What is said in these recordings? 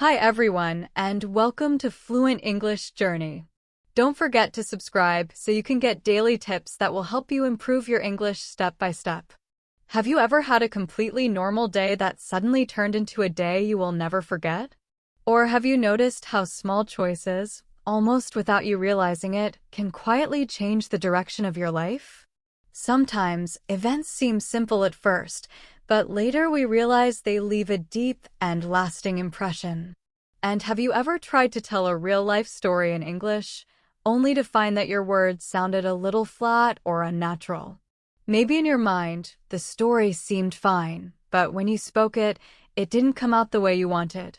Hi everyone, and welcome to Fluent English Journey. Don't forget to subscribe so you can get daily tips that will help you improve your English step by step. Have you ever had a completely normal day that suddenly turned into a day you will never forget? Or have you noticed how small choices, almost without you realizing it, can quietly change the direction of your life? Sometimes, events seem simple at first, but later we realize they leave a deep and lasting impression. And have you ever tried to tell a real-life story in English, only to find that your words sounded a little flat or unnatural? Maybe in your mind, the story seemed fine, but when you spoke it, it didn't come out the way you wanted.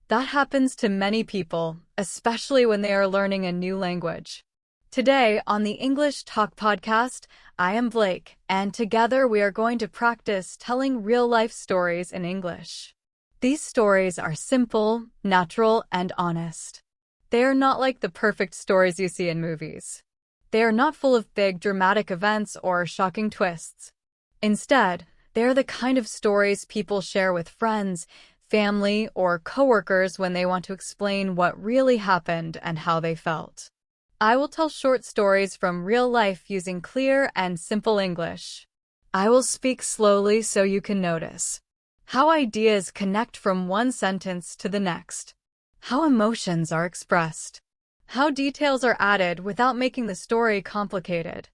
That happens to many people, especially when they are learning a new language. Today, on the English Talk podcast, I am Blake, and together we are going to practice telling real-life stories in English. These stories are simple, natural, and honest. They are not like the perfect stories you see in movies. They are not full of big dramatic events or shocking twists. Instead, they are the kind of stories people share with friends, family, or coworkers when they want to explain what really happened and how they felt. I will tell short stories from real life using clear and simple English. I will speak slowly so you can notice how ideas connect from one sentence to the next, how emotions are expressed, how details are added without making the story complicated.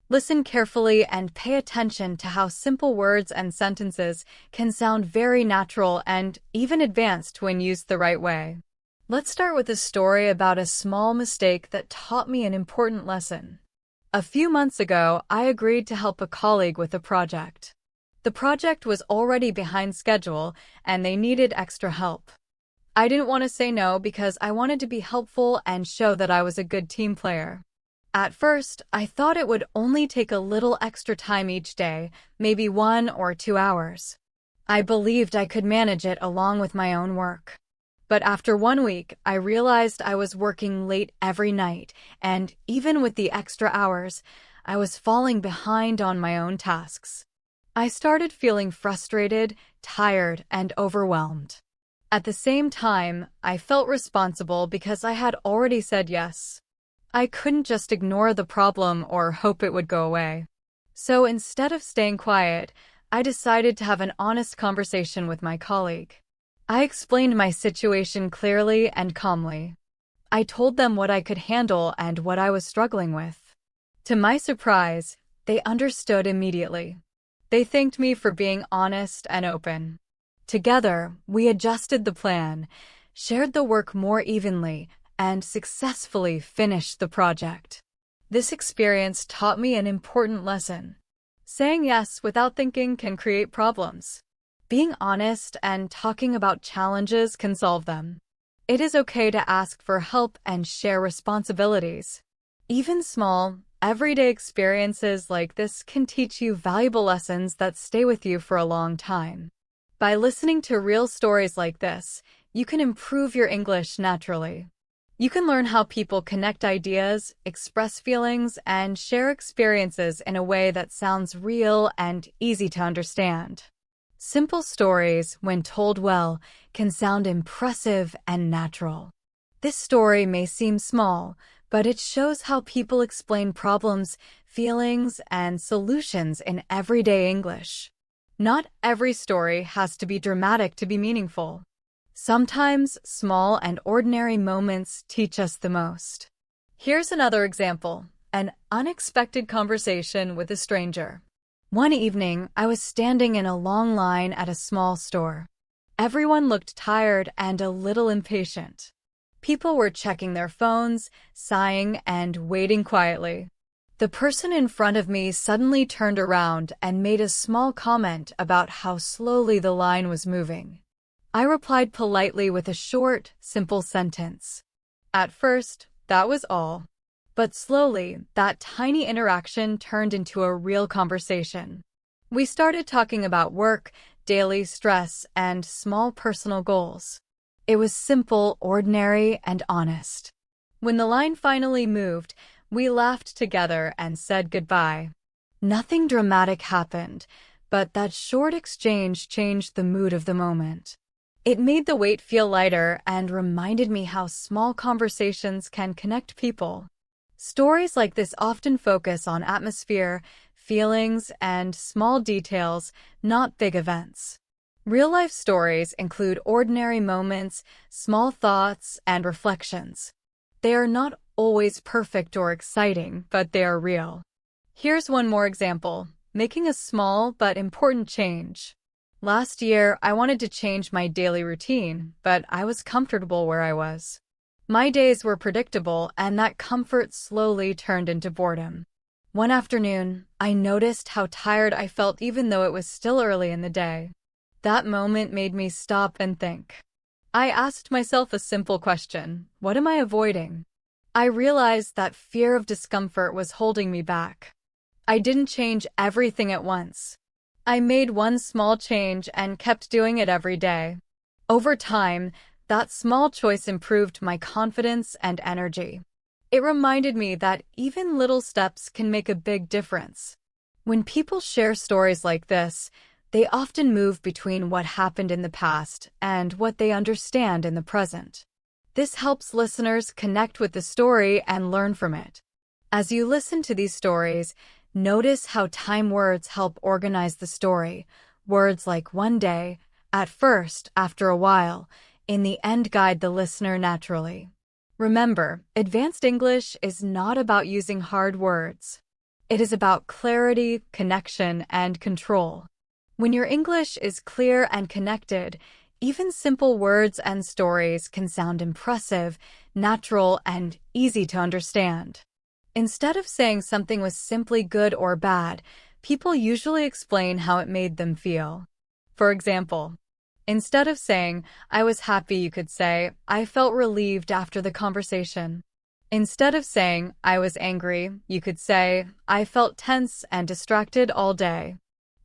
Listen carefully and pay attention to how simple words and sentences can sound very natural and even advanced when used the right way. Let's start with a story about a small mistake that taught me an important lesson. A few months ago, I agreed to help a colleague with a project. The project was already behind schedule, and they needed extra help. I didn't want to say no because I wanted to be helpful and show that I was a good team player. At first, I thought it would only take a little extra time each day, maybe 1 or 2 hours. I believed I could manage it along with my own work. But after 1 week, I realized I was working late every night, and even with the extra hours, I was falling behind on my own tasks. I started feeling frustrated, tired, and overwhelmed. At the same time, I felt responsible because I had already said yes. I couldn't just ignore the problem or hope it would go away. So instead of staying quiet, I decided to have an honest conversation with my colleague. I explained my situation clearly and calmly. I told them what I could handle and what I was struggling with. To my surprise, they understood immediately. They thanked me for being honest and open. Together, we adjusted the plan, shared the work more evenly, and successfully finished the project. This experience taught me an important lesson. Saying yes without thinking can create problems. Being honest and talking about challenges can solve them. It is okay to ask for help and share responsibilities. Even small, everyday experiences like this can teach you valuable lessons that stay with you for a long time. By listening to real stories like this, you can improve your English naturally. You can learn how people connect ideas, express feelings, and share experiences in a way that sounds real and easy to understand. Simple stories, when told well, can sound impressive and natural. This story may seem small, but it shows how people explain problems, feelings, and solutions in everyday English. Not every story has to be dramatic to be meaningful. Sometimes, small and ordinary moments teach us the most. Here's another example: an unexpected conversation with a stranger. One evening, I was standing in a long line at a small store. Everyone looked tired and a little impatient. People were checking their phones, sighing, and waiting quietly. The person in front of me suddenly turned around and made a small comment about how slowly the line was moving. I replied politely with a short, simple sentence. At first, that was all. But slowly, that tiny interaction turned into a real conversation. We started talking about work, daily stress, and small personal goals. It was simple, ordinary, and honest. When the line finally moved, we laughed together and said goodbye. Nothing dramatic happened, but that short exchange changed the mood of the moment. It made the weight feel lighter and reminded me how small conversations can connect people. Stories like this often focus on atmosphere, feelings, and small details, not big events. Real-life stories include ordinary moments, small thoughts, and reflections. They are not always perfect or exciting, but they are real. Here's one more example, making a small but important change. Last year, I wanted to change my daily routine, but I was comfortable where I was. My days were predictable, and that comfort slowly turned into boredom. One afternoon, I noticed how tired I felt even though it was still early in the day. That moment made me stop and think. I asked myself a simple question: what am I avoiding? I realized that fear of discomfort was holding me back. I didn't change everything at once. I made one small change and kept doing it every day. Over time, that small choice improved my confidence and energy. It reminded me that even little steps can make a big difference. When people share stories like this, they often move between what happened in the past and what they understand in the present. This helps listeners connect with the story and learn from it. As you listen to these stories, notice how time words help organize the story. Words like one day, at first, after a while, in the end guide the listener naturally. Remember, advanced English is not about using hard words. It is about clarity, connection, and control. When your English is clear and connected, even simple words and stories can sound impressive, natural, and easy to understand. Instead of saying something was simply good or bad, people usually explain how it made them feel. For example, instead of saying, "I was happy," you could say, "I felt relieved after the conversation." Instead of saying, "I was angry," you could say, "I felt tense and distracted all day."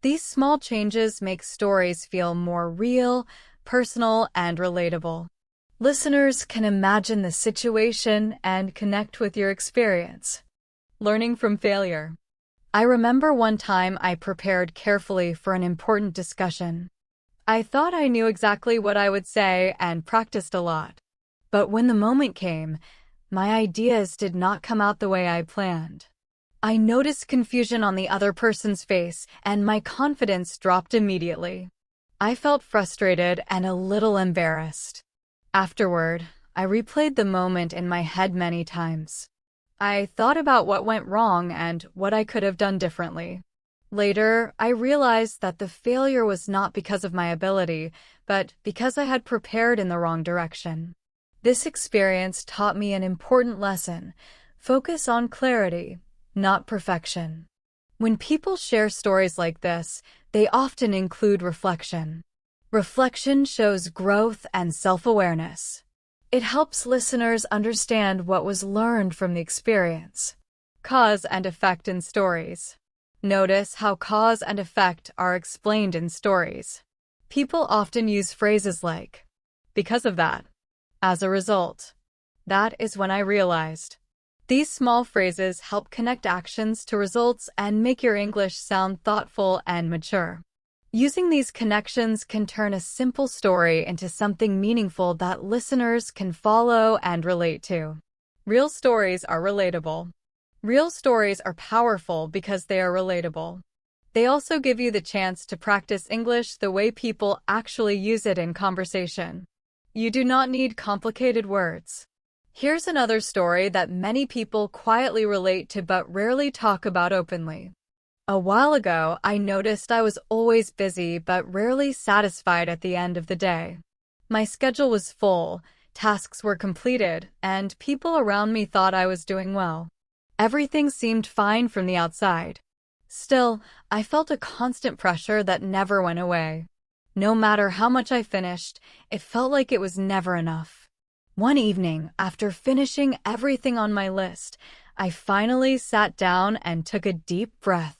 These small changes make stories feel more real, personal, and relatable. Listeners can imagine the situation and connect with your experience. Learning from failure. I remember one time I prepared carefully for an important discussion. I thought I knew exactly what I would say and practiced a lot. But when the moment came, my ideas did not come out the way I planned. I noticed confusion on the other person's face, and my confidence dropped immediately. I felt frustrated and a little embarrassed. Afterward, I replayed the moment in my head many times. I thought about what went wrong and what I could have done differently. Later, I realized that the failure was not because of my ability, but because I had prepared in the wrong direction. This experience taught me an important lesson: focus on clarity, not perfection. When people share stories like this, they often include reflection. Reflection shows growth and self-awareness. It helps listeners understand what was learned from the experience. Cause and effect in stories. Notice how cause and effect are explained in stories. People often use phrases like, "because of that," "as a result," "that is when I realized." These small phrases help connect actions to results and make your English sound thoughtful and mature. Using these connections can turn a simple story into something meaningful that listeners can follow and relate to. Real stories are relatable. Real stories are powerful because they are relatable. They also give you the chance to practice English the way people actually use it in conversation. You do not need complicated words. Here's another story that many people quietly relate to but rarely talk about openly. A while ago, I noticed I was always busy but rarely satisfied at the end of the day. My schedule was full, tasks were completed, and people around me thought I was doing well. Everything seemed fine from the outside. Still, I felt a constant pressure that never went away. No matter how much I finished, it felt like it was never enough. One evening, after finishing everything on my list, I finally sat down and took a deep breath.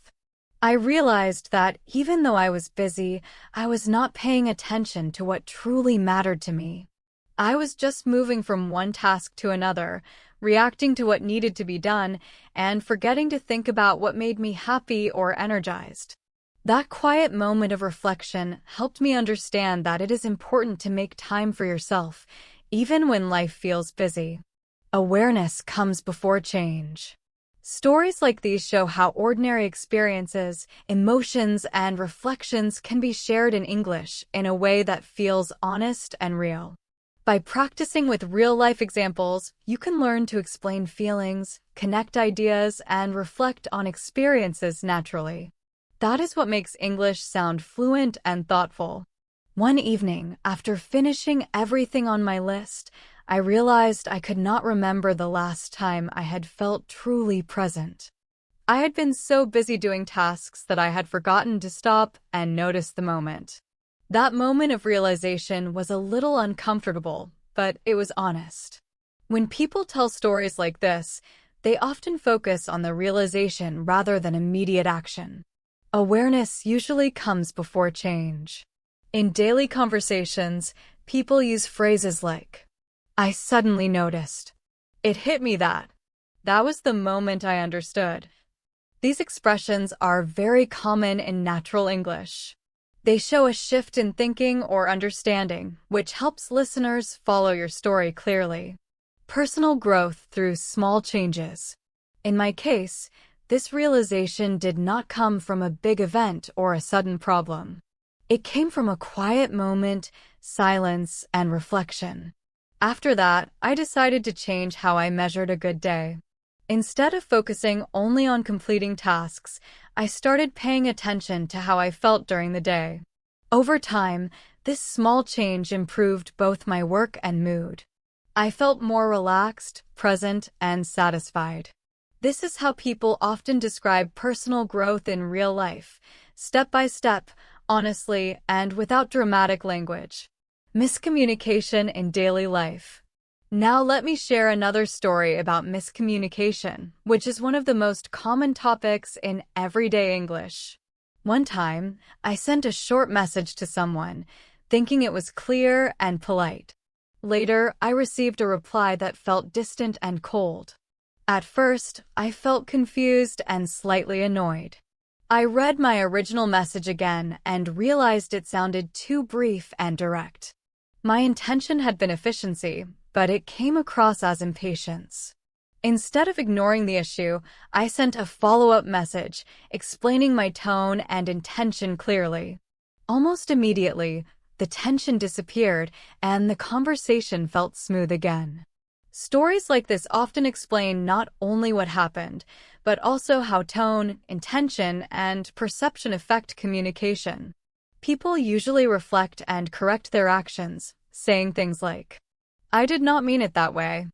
I realized that even though I was busy, I was not paying attention to what truly mattered to me. I was just moving from one task to another, reacting to what needed to be done, and forgetting to think about what made me happy or energized. That quiet moment of reflection helped me understand that it is important to make time for yourself, even when life feels busy. Awareness comes before change. Stories like these show how ordinary experiences, emotions, and reflections can be shared in English in a way that feels honest and real. By practicing with real-life examples, you can learn to explain feelings, connect ideas, and reflect on experiences naturally. That is what makes English sound fluent and thoughtful. One evening, after finishing everything on my list, I realized I could not remember the last time I had felt truly present. I had been so busy doing tasks that I had forgotten to stop and notice the moment. That moment of realization was a little uncomfortable, but it was honest. When people tell stories like this, they often focus on the realization rather than immediate action. Awareness usually comes before change. In daily conversations, people use phrases like, "I suddenly noticed. It hit me that. That was the moment I understood." These expressions are very common in natural English. They show a shift in thinking or understanding, which helps listeners follow your story clearly. Personal growth through small changes. In my case, this realization did not come from a big event or a sudden problem. It came from a quiet moment, silence, and reflection. After that, I decided to change how I measured a good day. Instead of focusing only on completing tasks, I started paying attention to how I felt during the day. Over time, this small change improved both my work and mood. I felt more relaxed, present, and satisfied. This is how people often describe personal growth in real life, step by step, honestly, and without dramatic language. Miscommunication in daily life. Now let me share another story about miscommunication, which is one of the most common topics in everyday English. One time, I sent a short message to someone, thinking it was clear and polite. Later, I received a reply that felt distant and cold. At first, I felt confused and slightly annoyed. I read my original message again and realized it sounded too brief and direct. My intention had been efficiency, but it came across as impatience. Instead of ignoring the issue, I sent a follow-up message, explaining my tone and intention clearly. Almost immediately, the tension disappeared and the conversation felt smooth again. Stories like this often explain not only what happened, but also how tone, intention, and perception affect communication. People usually reflect and correct their actions, saying things like, "I did not mean it that way.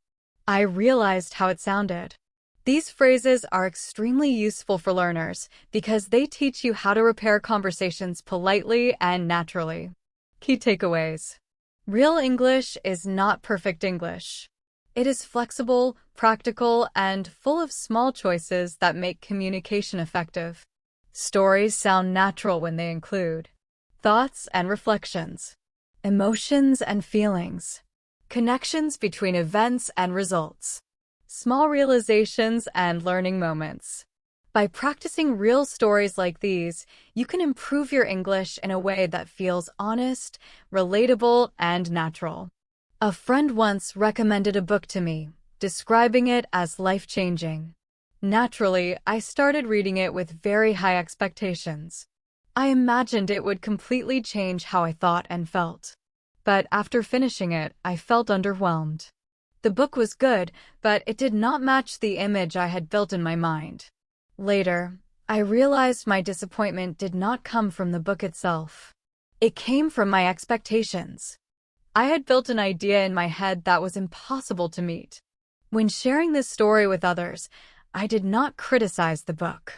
I realized how it sounded." These phrases are extremely useful for learners because they teach you how to repair conversations politely and naturally. Key takeaways. Real English is not perfect English. It is flexible, practical, and full of small choices that make communication effective. Stories sound natural when they include thoughts and reflections, emotions and feelings, connections between events and results, small realizations and learning moments. By practicing real stories like these, you can improve your English in a way that feels honest, relatable, and natural. A friend once recommended a book to me, describing it as life-changing. Naturally, I started reading it with very high expectations. I imagined it would completely change how I thought and felt. But after finishing it, I felt underwhelmed. The book was good, but it did not match the image I had built in my mind. Later, I realized my disappointment did not come from the book itself. It came from my expectations. I had built an idea in my head that was impossible to meet. When sharing this story with others, I did not criticize the book.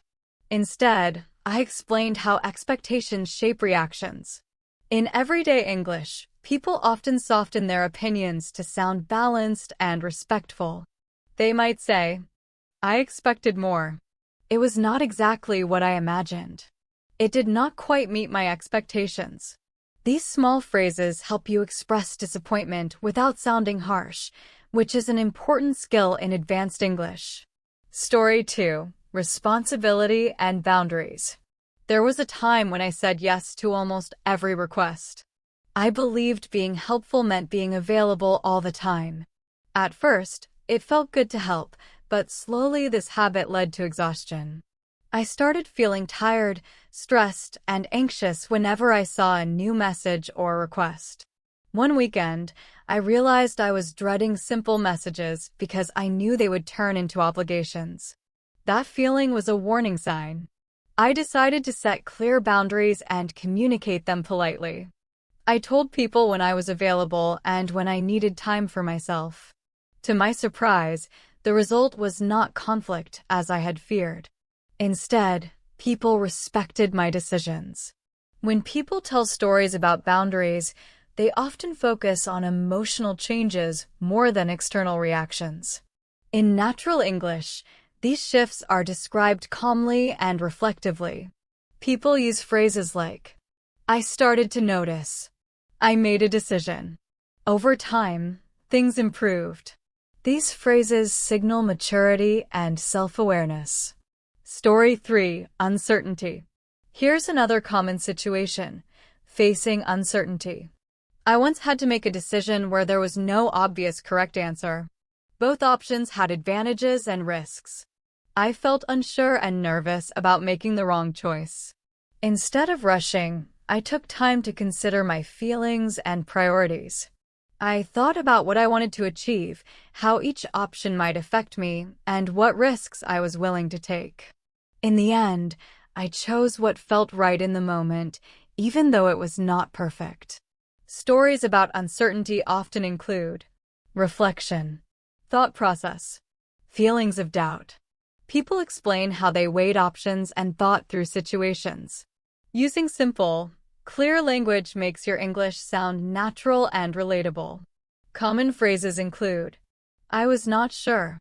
Instead, I explained how expectations shape reactions. In everyday English, people often soften their opinions to sound balanced and respectful. They might say, "I expected more. It was not exactly what I imagined. It did not quite meet my expectations." These small phrases help you express disappointment without sounding harsh, which is an important skill in advanced English. Story 2: Responsibility and Boundaries. There was a time when I said yes to almost every request. I believed being helpful meant being available all the time. At first, it felt good to help, but slowly this habit led to exhaustion. I started feeling tired, stressed, and anxious whenever I saw a new message or request. One weekend, I realized I was dreading simple messages because I knew they would turn into obligations. That feeling was a warning sign. I decided to set clear boundaries and communicate them politely. I told people when I was available and when I needed time for myself. To my surprise, the result was not conflict as I had feared. Instead, people respected my decisions. When people tell stories about boundaries, they often focus on emotional changes more than external reactions. In natural English, these shifts are described calmly and reflectively. People use phrases like, "I started to notice," "I made a decision." Over time, things improved. These phrases signal maturity and self-awareness. Story 3. Uncertainty. Here's another common situation: facing uncertainty. I once had to make a decision where there was no obvious correct answer. Both options had advantages and risks. I felt unsure and nervous about making the wrong choice. Instead of rushing, I took time to consider my feelings and priorities. I thought about what I wanted to achieve, how each option might affect me, and what risks I was willing to take. In the end, I chose what felt right in the moment, even though it was not perfect. Stories about uncertainty often include reflection, thought process, feelings of doubt. People explain how they weighed options and thought through situations. Using simple, clear language makes your English sound natural and relatable. Common phrases include, "I was not sure,"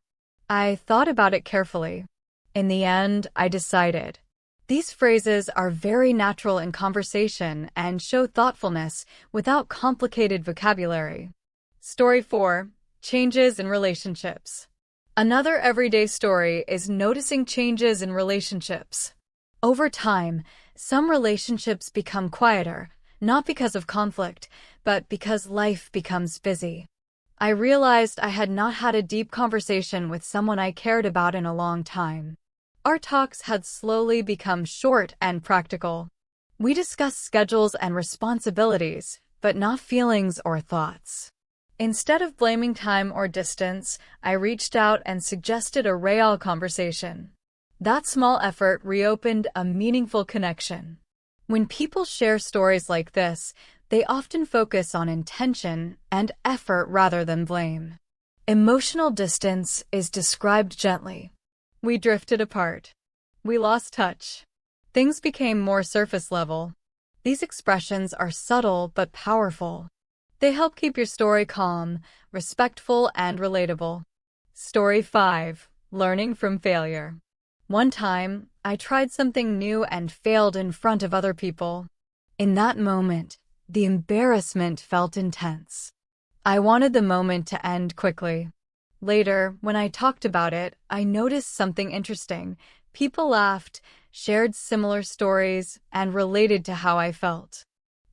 "I thought about it carefully," "In the end, I decided." These phrases are very natural in conversation and show thoughtfulness without complicated vocabulary. Story 4. Changes in relationships. Another everyday story is noticing changes in relationships. Over time, some relationships become quieter, not because of conflict, but because life becomes busy. I realized I had not had a deep conversation with someone I cared about in a long time. Our talks had slowly become short and practical. We discussed schedules and responsibilities, but not feelings or thoughts. Instead of blaming time or distance, I reached out and suggested a real conversation. That small effort reopened a meaningful connection. When people share stories like this, they often focus on intention and effort rather than blame. Emotional distance is described gently. We drifted apart. We lost touch. Things became more surface level. These expressions are subtle but powerful. They help keep your story calm, respectful, and relatable. Story 5. Learning from failure. One time, I tried something new and failed in front of other people. In that moment, the embarrassment felt intense. I wanted the moment to end quickly. Later, when I talked about it, I noticed something interesting. People laughed, shared similar stories, and related to how I felt.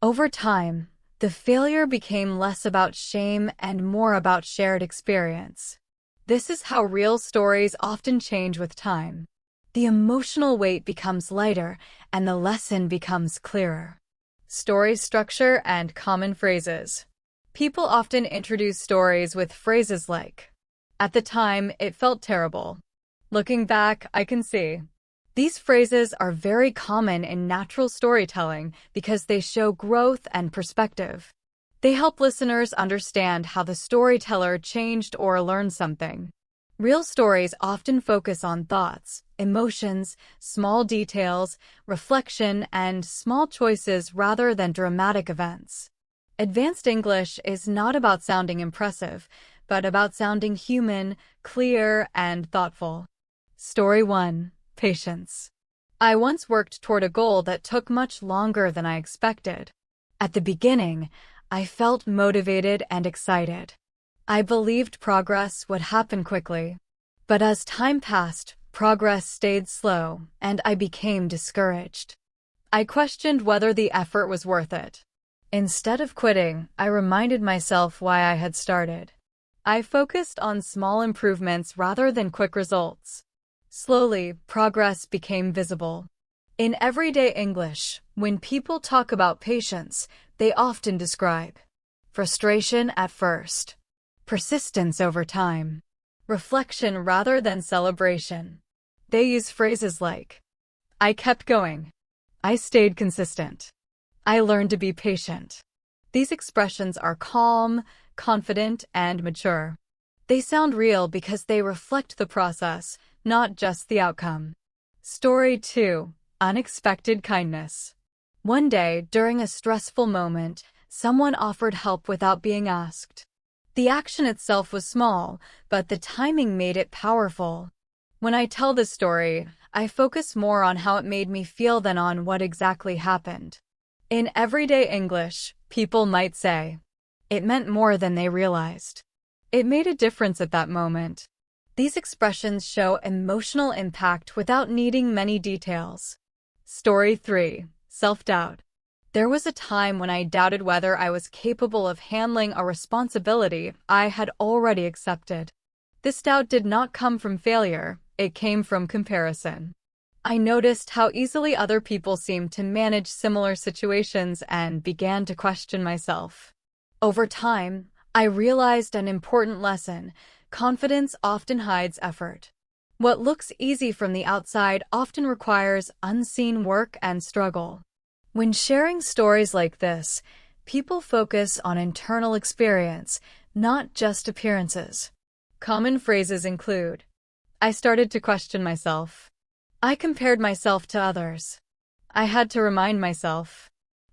Over time, the failure became less about shame and more about shared experience. This is how real stories often change with time. The emotional weight becomes lighter, and the lesson becomes clearer. Story structure and common phrases. People often introduce stories with phrases like, "At the time, it felt terrible. Looking back, I can see." These phrases are very common in natural storytelling because they show growth and perspective. They help listeners understand how the storyteller changed or learned something. Real stories often focus on thoughts, emotions, small details, reflection, and small choices rather than dramatic events. Advanced English is not about sounding impressive, but about sounding human, clear, and thoughtful. Story 1. Patience. I once worked toward a goal that took much longer than I expected. At the beginning, I felt motivated and excited. I believed progress would happen quickly. But as time passed, progress stayed slow, and I became discouraged. I questioned whether the effort was worth it. Instead of quitting, I reminded myself why I had started. I focused on small improvements rather than quick results. Slowly, progress became visible. In everyday English, when people talk about patience, they often describe frustration at first, persistence over time, reflection rather than celebration. They use phrases like, I kept going, I stayed consistent, I learned to be patient. These expressions are calm, confident, and mature. They sound real because they reflect the process, not just the outcome. Story 2. Unexpected kindness. One day, during a stressful moment, someone offered help without being asked. The action itself was small, but the timing made it powerful. When I tell this story, I focus more on how it made me feel than on what exactly happened. In everyday English, people might say, it meant more than they realized. It made a difference at that moment. These expressions show emotional impact without needing many details. Story 3. Self-doubt. There was a time when I doubted whether I was capable of handling a responsibility I had already accepted. This doubt did not come from failure, it came from comparison. I noticed how easily other people seemed to manage similar situations and began to question myself. Over time, I realized an important lesson: confidence often hides effort. What looks easy from the outside often requires unseen work and struggle. When sharing stories like this, people focus on internal experience, not just appearances. Common phrases include, I started to question myself. I compared myself to others. I had to remind myself.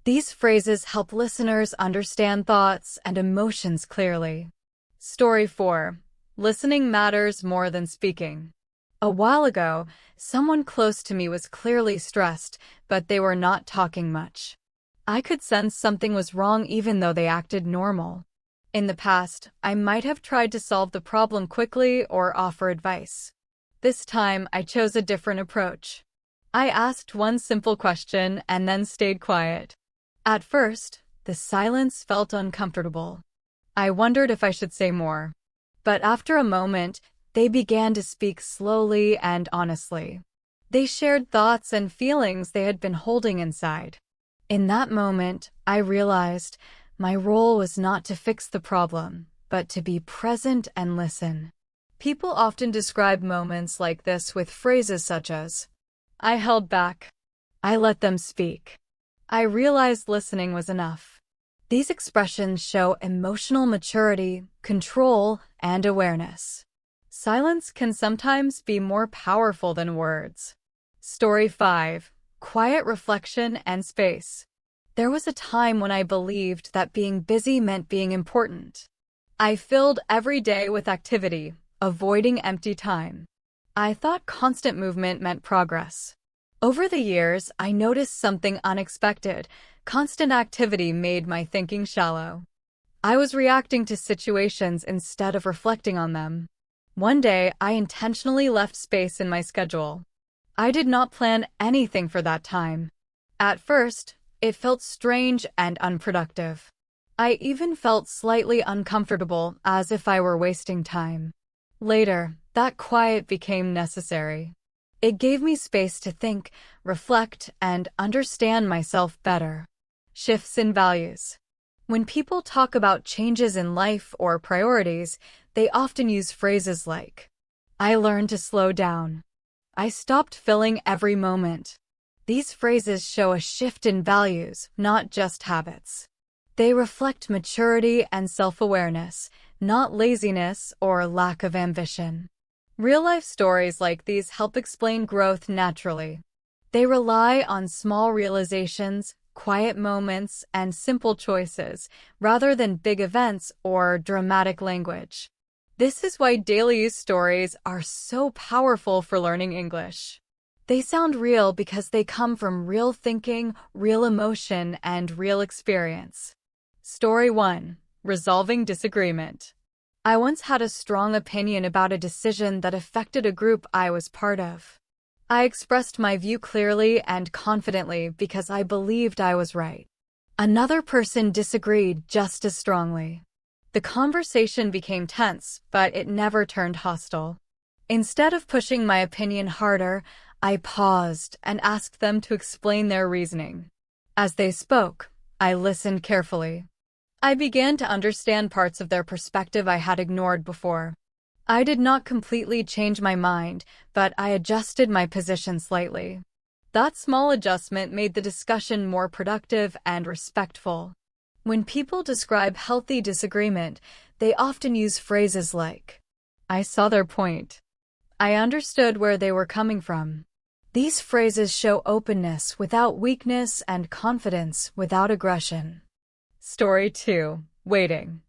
These phrases help listeners understand thoughts and emotions clearly. Story 4. Listening matters more than speaking. A while ago, someone close to me was clearly stressed, but they were not talking much. I could sense something was wrong even though they acted normal. In the past, I might have tried to solve the problem quickly or offer advice. This time, I chose a different approach. I asked one simple question and then stayed quiet. At first, the silence felt uncomfortable. I wondered if I should say more. But after a moment, they began to speak slowly and honestly. They shared thoughts and feelings they had been holding inside. In that moment, I realized my role was not to fix the problem, but to be present and listen. People often describe moments like this with phrases such as, I held back. I let them speak. I realized listening was enough. These expressions show emotional maturity, control, and awareness. Silence can sometimes be more powerful than words. Story 5. Quiet reflection and space. There was a time when I believed that being busy meant being important. I filled every day with activity, avoiding empty time. I thought constant movement meant progress. Over the years, I noticed something unexpected. Constant activity made my thinking shallow. I was reacting to situations instead of reflecting on them. One day, I intentionally left space in my schedule. I did not plan anything for that time. At first, it felt strange and unproductive. I even felt slightly uncomfortable, as if I were wasting time. Later, that quiet became necessary. It gave me space to think, reflect, and understand myself better. Shifts in values. When people talk about changes in life or priorities, they often use phrases like, I learned to slow down. I stopped filling every moment. These phrases show a shift in values, not just habits. They reflect maturity and self-awareness, not laziness or lack of ambition. Real-life stories like these help explain growth naturally. They rely on small realizations, quiet moments, and simple choices, rather than big events or dramatic language. This is why daily use stories are so powerful for learning English. They sound real because they come from real thinking, real emotion, and real experience. Story 1. Resolving disagreement. I once had a strong opinion about a decision that affected a group I was part of. I expressed my view clearly and confidently because I believed I was right. Another person disagreed just as strongly. The conversation became tense, but it never turned hostile. Instead of pushing my opinion harder, I paused and asked them to explain their reasoning. As they spoke, I listened carefully. I began to understand parts of their perspective I had ignored before. I did not completely change my mind, but I adjusted my position slightly. That small adjustment made the discussion more productive and respectful. When people describe healthy disagreement, they often use phrases like, "I saw their point." "I understood where they were coming from." These phrases show openness without weakness and confidence without aggression. Story 2. Waiting.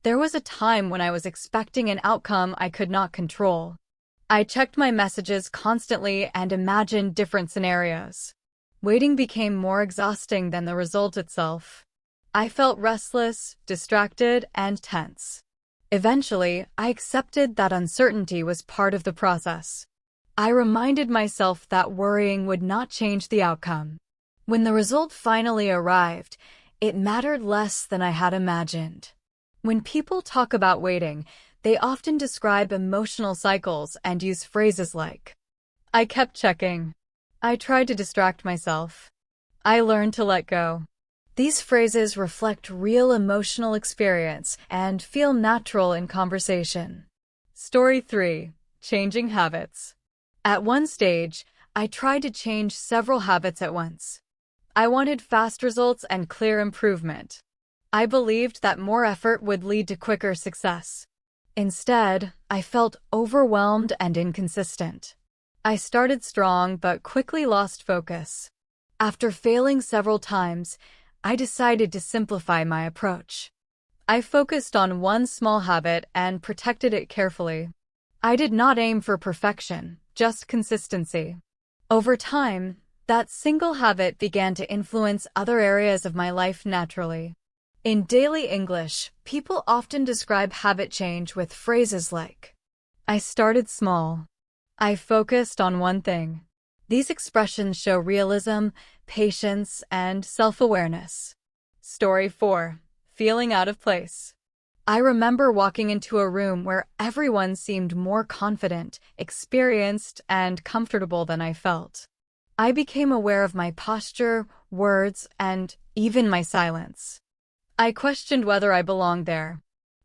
There was a time when I was expecting an outcome I could not control. I checked my messages constantly and imagined different scenarios. Waiting became more exhausting than the result itself. I felt restless, distracted, and tense. Eventually, I accepted that uncertainty was part of the process. I reminded myself that worrying would not change the outcome. When the result finally arrived, it mattered less than I had imagined. When people talk about waiting, they often describe emotional cycles and use phrases like, "I kept checking." "I tried to distract myself." "I learned to let go." These phrases reflect real emotional experience and feel natural in conversation. Story 3. Changing habits. At one stage, I tried to change several habits at once. I wanted fast results and clear improvement. I believed that more effort would lead to quicker success. Instead, I felt overwhelmed and inconsistent. I started strong but quickly lost focus. After failing several times, I decided to simplify my approach. I focused on one small habit and protected it carefully. I did not aim for perfection, just consistency. Over time, that single habit began to influence other areas of my life naturally. In daily English, people often describe habit change with phrases like, "I started small." "I focused on one thing." These expressions show realism, patience, and self-awareness. Story 4. Feeling out of place. I remember walking into a room where everyone seemed more confident, experienced, and comfortable than I felt. I became aware of my posture, words, and even my silence. I questioned whether I belonged there.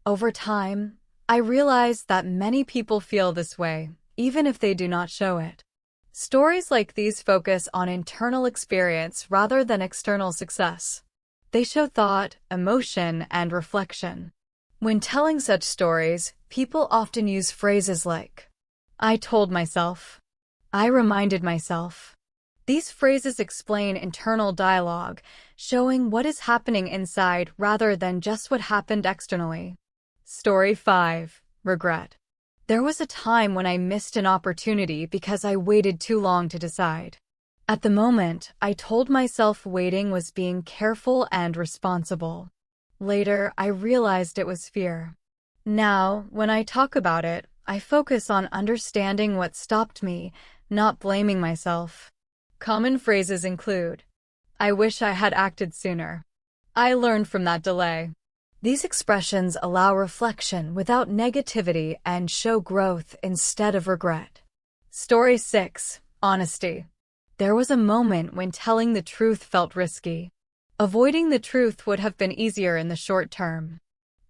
Over time, I realized that many people feel this way, even if they do not show it. Stories like these focus on internal experience rather than external success. They show thought, emotion, and reflection. When telling such stories, people often use phrases like, "I told myself." "I reminded myself." These phrases explain internal dialogue, showing what is happening inside rather than just what happened externally. Story 5. Regret. There was a time when I missed an opportunity because I waited too long to decide. At the moment, I told myself waiting was being careful and responsible. Later, I realized it was fear. Now, when I talk about it, I focus on understanding what stopped me, not blaming myself. Common phrases include, "I wish I had acted sooner." "I learned from that delay." These expressions allow reflection without negativity and show growth instead of regret. Story 6. Honesty. There was a moment when telling the truth felt risky. Avoiding the truth would have been easier in the short term.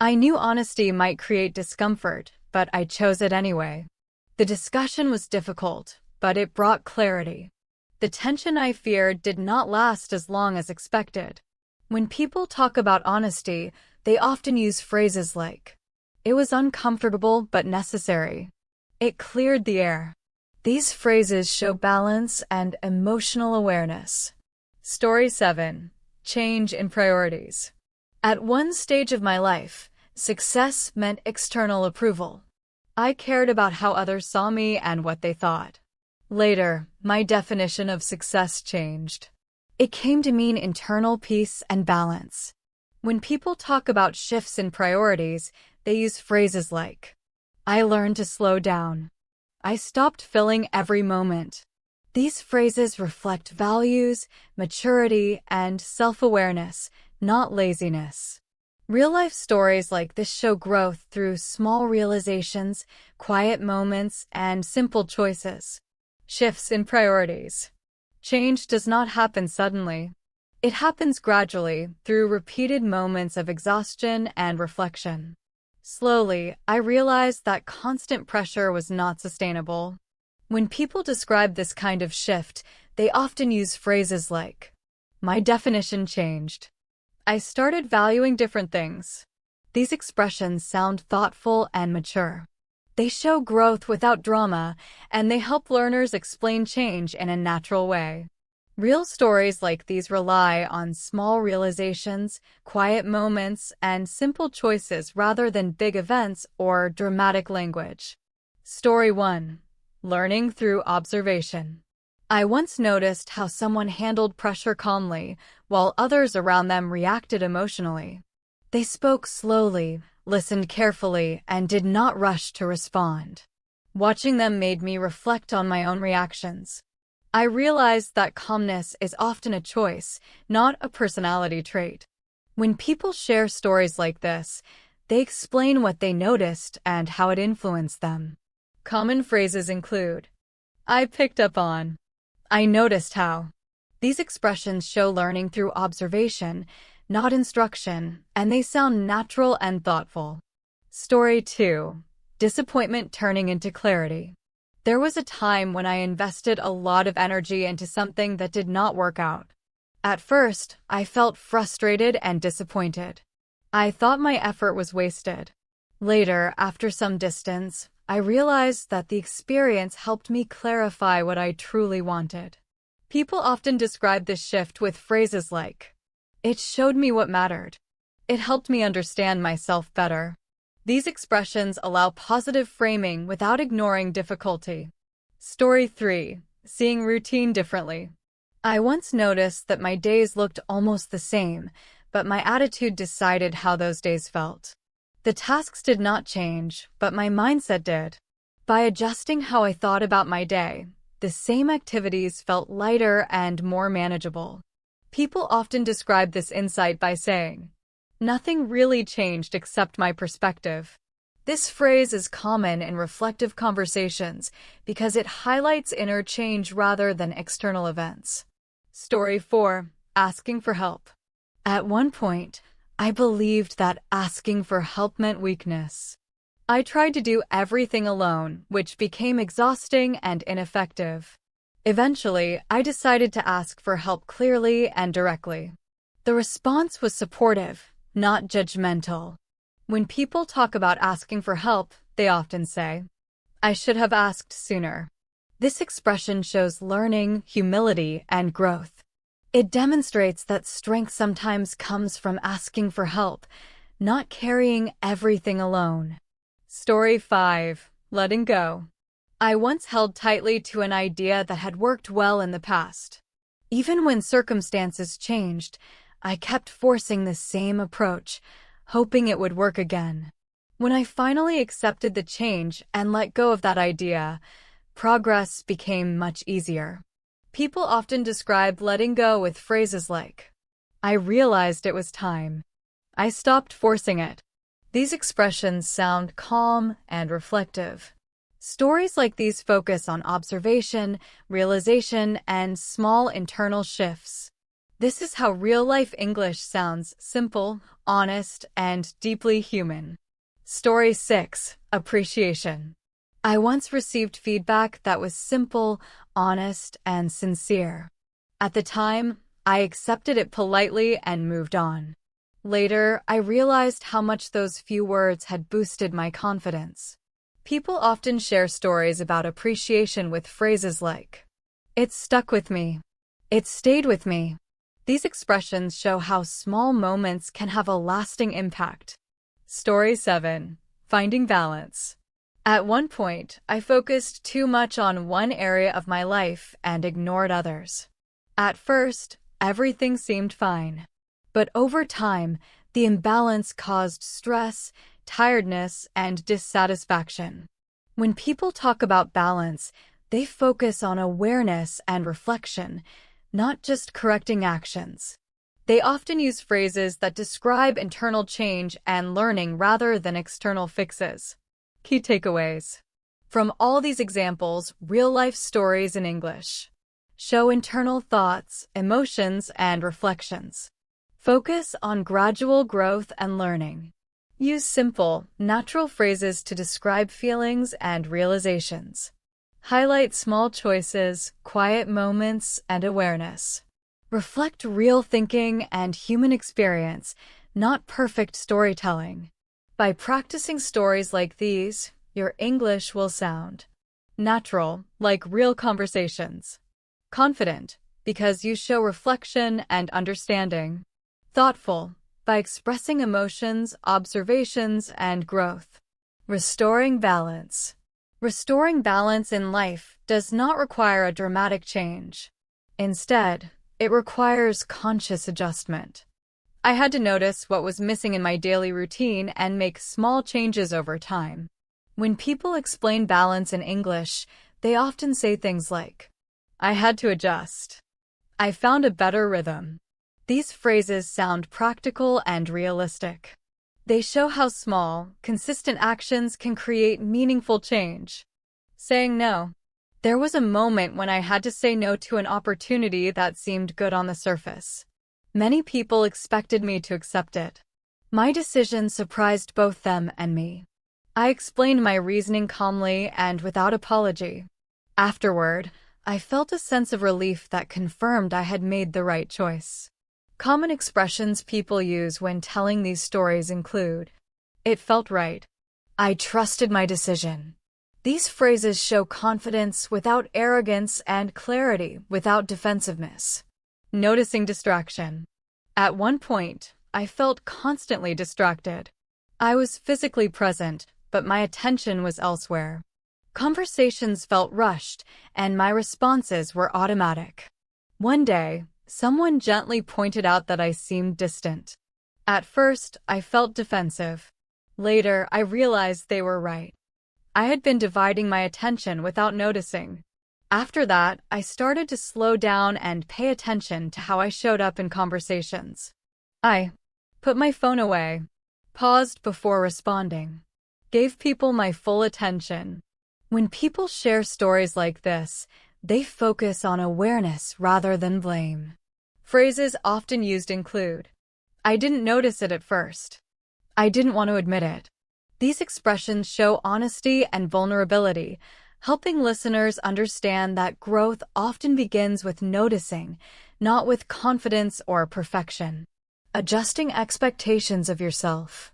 I knew honesty might create discomfort, but I chose it anyway. The discussion was difficult, but it brought clarity. The tension I feared did not last as long as expected. When people talk about honesty, they often use phrases like, "It was uncomfortable but necessary." "It cleared the air." These phrases show balance and emotional awareness. Story 7. Change in priorities. At one stage of my life, success meant external approval. I cared about how others saw me and what they thought. Later, my definition of success changed. It came to mean internal peace and balance. When people talk about shifts in priorities, they use phrases like, "I learned to slow down." "I stopped filling every moment." These phrases reflect values, maturity, and self-awareness, not laziness. Real-life stories like this show growth through small realizations, quiet moments, and simple choices. Shifts in priorities. Change does not happen suddenly. It happens gradually, through repeated moments of exhaustion and reflection. Slowly, I realized that constant pressure was not sustainable. When people describe this kind of shift, they often use phrases like, "My definition changed. I started valuing different things." These expressions sound thoughtful and mature. They show growth without drama, and they help learners explain change in a natural way. Real stories like these rely on small realizations, quiet moments, and simple choices rather than big events or dramatic language. Story 1. Learning through observation. I once noticed how someone handled pressure calmly, while others around them reacted emotionally. They spoke slowly, listened carefully, and did not rush to respond. Watching them made me reflect on my own reactions. I realized that calmness is often a choice, not a personality trait. When people share stories like this, they explain what they noticed and how it influenced them. Common phrases include, "I picked up on," "I noticed how." These expressions show learning through observation, not instruction, and they sound natural and thoughtful. Story 2. Disappointment turning into clarity. There was a time when I invested a lot of energy into something that did not work out. At first, I felt frustrated and disappointed. I thought my effort was wasted. Later, after some distance, I realized that the experience helped me clarify what I truly wanted. People often describe this shift with phrases like, "It showed me what mattered." "It helped me understand myself better." These expressions allow positive framing without ignoring difficulty. Story 3. Seeing routine differently. I once noticed that my days looked almost the same, but my attitude decided how those days felt. The tasks did not change, but my mindset did. By adjusting how I thought about my day, the same activities felt lighter and more manageable. People often describe this insight by saying, "Nothing really changed except my perspective." This phrase is common in reflective conversations because it highlights inner change rather than external events. Story 4. Asking for help. At one point, I believed that asking for help meant weakness. I tried to do everything alone, which became exhausting and ineffective. Eventually, I decided to ask for help clearly and directly. The response was supportive, not judgmental. When people talk about asking for help, they often say, "I should have asked sooner." This expression shows learning, humility, and growth. It demonstrates that strength sometimes comes from asking for help, not carrying everything alone. Story 5. Letting go. I once held tightly to an idea that had worked well in the past. Even when circumstances changed, I kept forcing the same approach, hoping it would work again. When I finally accepted the change and let go of that idea, progress became much easier. People often describe letting go with phrases like, "I realized it was time." "I stopped forcing it." These expressions sound calm and reflective. Stories like these focus on observation, realization, and small internal shifts. This is how real-life English sounds: simple, honest, and deeply human. Story 6. Appreciation. I once received feedback that was simple, honest, and sincere. At the time, I accepted it politely and moved on. Later, I realized how much those few words had boosted my confidence. People often share stories about appreciation with phrases like, "It stuck with me." "It stayed with me." These expressions show how small moments can have a lasting impact. Story 7. Finding balance. At one point, I focused too much on one area of my life and ignored others. At first, everything seemed fine. But over time, the imbalance caused stress, tiredness, and dissatisfaction. When people talk about balance, They focus on awareness and reflection, not just correcting actions. They often use phrases that describe internal change and learning rather than external fixes. Key takeaways. From all these examples, real-life stories in English show internal thoughts, emotions, and reflections. Focus on gradual growth and learning. Use simple, natural phrases to describe feelings and realizations. Highlight small choices, quiet moments, and awareness. Reflect real thinking and human experience, not perfect storytelling. By practicing stories like these, your English will sound natural, like real conversations. Confident, because you show reflection and understanding. Thoughtful, by expressing emotions, observations, and growth. Restoring balance. Restoring balance in life does not require a dramatic change. Instead, it requires conscious adjustment. I had to notice what was missing in my daily routine and make small changes over time. When people explain balance in English, they often say things like, "I had to adjust. I found a better rhythm." These phrases sound practical and realistic. They show how small, consistent actions can create meaningful change. Saying no. There was a moment when I had to say no to an opportunity that seemed good on the surface. Many people expected me to accept it. My decision surprised both them and me. I explained my reasoning calmly and without apology. Afterward, I felt a sense of relief that confirmed I had made the right choice. Common expressions people use when telling these stories include, "It felt right." "I trusted my decision." These phrases show confidence without arrogance and clarity without defensiveness. Noticing distraction. At one point, I felt constantly distracted. I was physically present, but my attention was elsewhere. Conversations felt rushed, and my responses were automatic. One day, someone gently pointed out that I seemed distant. At first, I felt defensive. Later, I realized they were right. I had been dividing my attention without noticing. After that, I started to slow down and pay attention to how I showed up in conversations. I put my phone away, paused before responding, gave people my full attention. When people share stories like this, they focus on awareness rather than blame. Phrases often used include, "I didn't notice it at first." "I didn't want to admit it." These expressions show honesty and vulnerability, helping listeners understand that growth often begins with noticing, not with confidence or perfection. Adjusting expectations of yourself.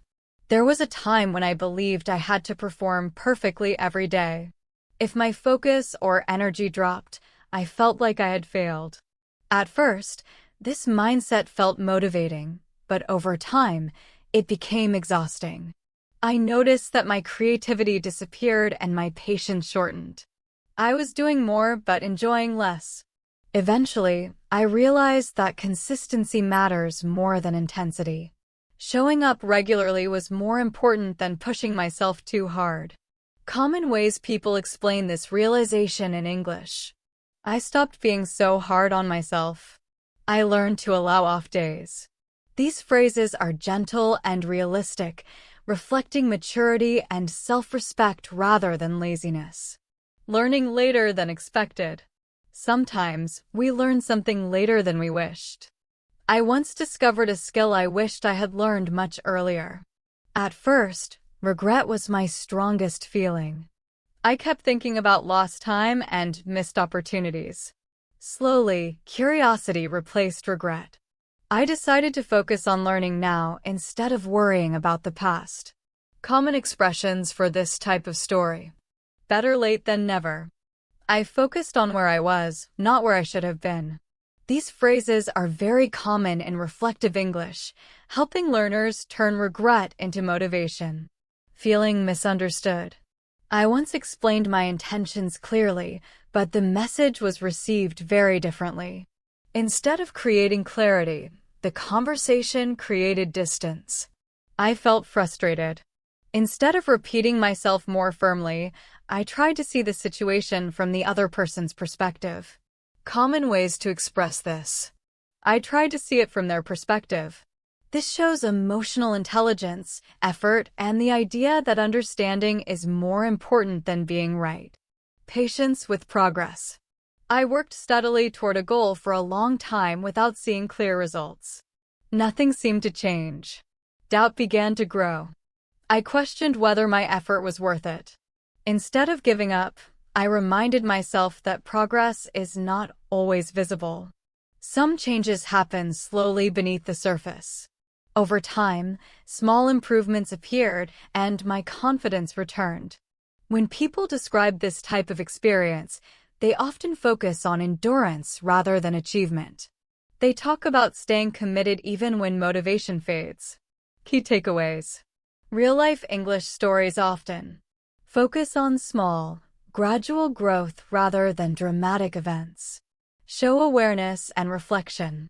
There was a time when I believed I had to perform perfectly every day. If my focus or energy dropped, I felt like I had failed. At first, this mindset felt motivating, but over time, it became exhausting. I noticed that my creativity disappeared and my patience shortened. I was doing more but enjoying less. Eventually, I realized that consistency matters more than intensity. Showing up regularly was more important than pushing myself too hard. Common ways people explain this realization in English. I stopped being so hard on myself. I learned to allow off days. These phrases are gentle and realistic, reflecting maturity and self-respect rather than laziness. Learning later than expected. Sometimes, we learn something later than we wished. I once discovered a skill I wished I had learned much earlier. At first, regret was my strongest feeling. I kept thinking about lost time and missed opportunities. Slowly, curiosity replaced regret. I decided to focus on learning now instead of worrying about the past. Common expressions for this type of story. Better late than never. I focused on where I was, not where I should have been. These phrases are very common in reflective English, helping learners turn regret into motivation. Feeling misunderstood. I once explained my intentions clearly, but the message was received very differently. Instead of creating clarity, the conversation created distance. I felt frustrated. Instead of repeating myself more firmly, I tried to see the situation from the other person's perspective. Common ways to express this. I tried to see it from their perspective. This shows emotional intelligence, effort, and the idea that understanding is more important than being right. Patience with progress. I worked steadily toward a goal for a long time without seeing clear results. Nothing seemed to change. Doubt began to grow. I questioned whether my effort was worth it. Instead of giving up, I reminded myself that progress is not always visible. Some changes happen slowly beneath the surface. Over time, small improvements appeared and my confidence returned. When people describe this type of experience, they often focus on endurance rather than achievement. They talk about staying committed even when motivation fades. Key takeaways. Real-life English stories often focus on small, gradual growth rather than dramatic events. Show awareness and reflection.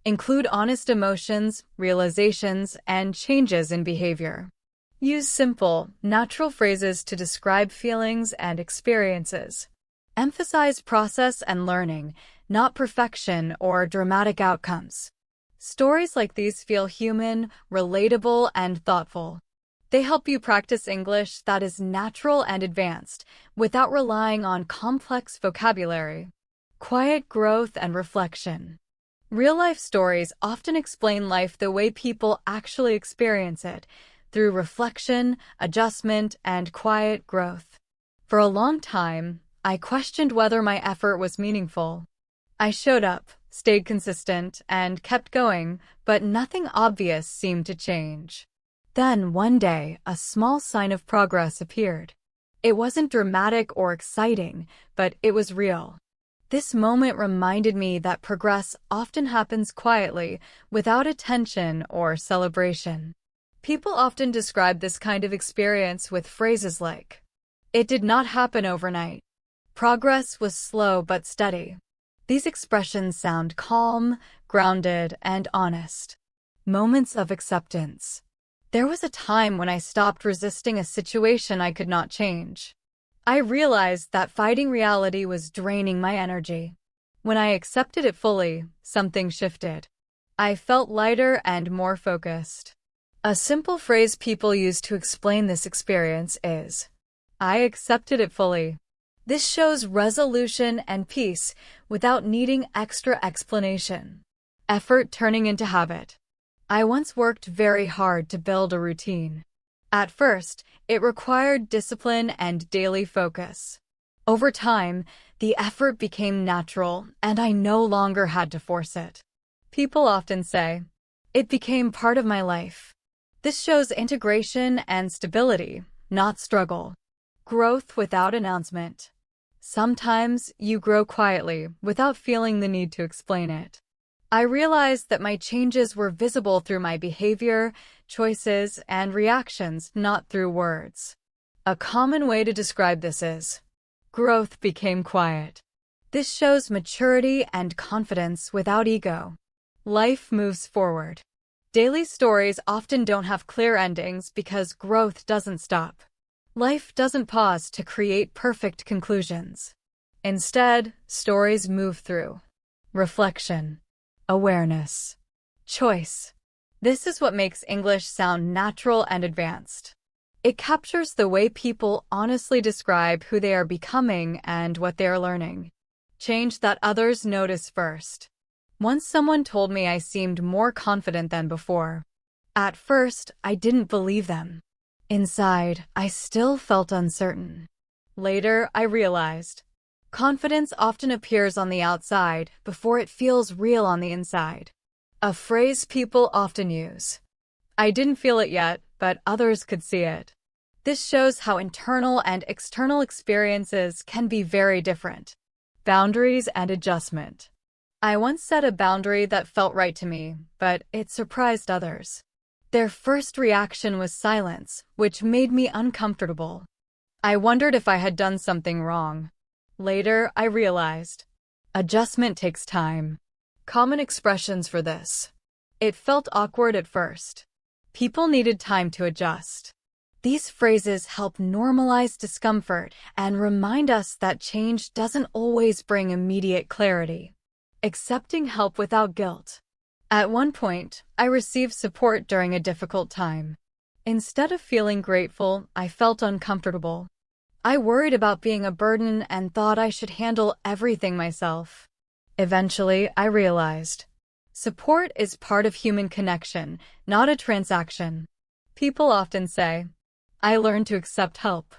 Include honest emotions, realizations, and changes in behavior. Use simple, natural phrases to describe feelings and experiences. Emphasize process and learning, not perfection or dramatic outcomes. Stories like these feel human, relatable, and thoughtful. They help you practice English that is natural and advanced, without relying on complex vocabulary. Quiet growth and reflection. Real-life stories often explain life the way people actually experience it, through reflection, adjustment, and quiet growth. For a long time, I questioned whether my effort was meaningful. I showed up, stayed consistent, and kept going, but nothing obvious seemed to change. Then, one day, a small sign of progress appeared. It wasn't dramatic or exciting, but it was real. This moment reminded me that progress often happens quietly, without attention or celebration. People often describe this kind of experience with phrases like, "It did not happen overnight." "Progress was slow but steady." These expressions sound calm, grounded, and honest. Moments of acceptance. There was a time when I stopped resisting a situation I could not change. I realized that fighting reality was draining my energy. When I accepted it fully, something shifted. I felt lighter and more focused. A simple phrase people use to explain this experience is, "I accepted it fully." This shows resolution and peace without needing extra explanation. Effort turning into habit. I once worked very hard to build a routine. At first, it required discipline and daily focus. Over time, the effort became natural, and I no longer had to force it. People often say, "It became part of my life." This shows integration and stability, not struggle. Growth without announcement. Sometimes you grow quietly, without feeling the need to explain it. I realized that my changes were visible through my behavior, choices, and reactions, not through words. A common way to describe this is, growth became quiet. This shows maturity and confidence without ego. Life moves forward. Daily stories often don't have clear endings because growth doesn't stop. Life doesn't pause to create perfect conclusions. Instead, stories move through. Reflection. Awareness. Choice. This is what makes English sound natural and advanced. It captures the way people honestly describe who they are becoming and what they are learning. Change that others notice first. Once someone told me I seemed more confident than before. At first, I didn't believe them. Inside, I still felt uncertain. Later, I realized, confidence often appears on the outside before it feels real on the inside. A phrase people often use. I didn't feel it yet, but others could see it. This shows how internal and external experiences can be very different. Boundaries and adjustment. I once set a boundary that felt right to me, but it surprised others. Their first reaction was silence, which made me uncomfortable. I wondered if I had done something wrong. Later, I realized, adjustment takes time. Common expressions for this. It felt awkward at first. People needed time to adjust. These phrases help normalize discomfort and remind us that change doesn't always bring immediate clarity. Accepting help without guilt. At one point, I received support during a difficult time. Instead of feeling grateful, I felt uncomfortable. I worried about being a burden and thought I should handle everything myself. Eventually, I realized support is part of human connection, not a transaction. People often say, I learned to accept help.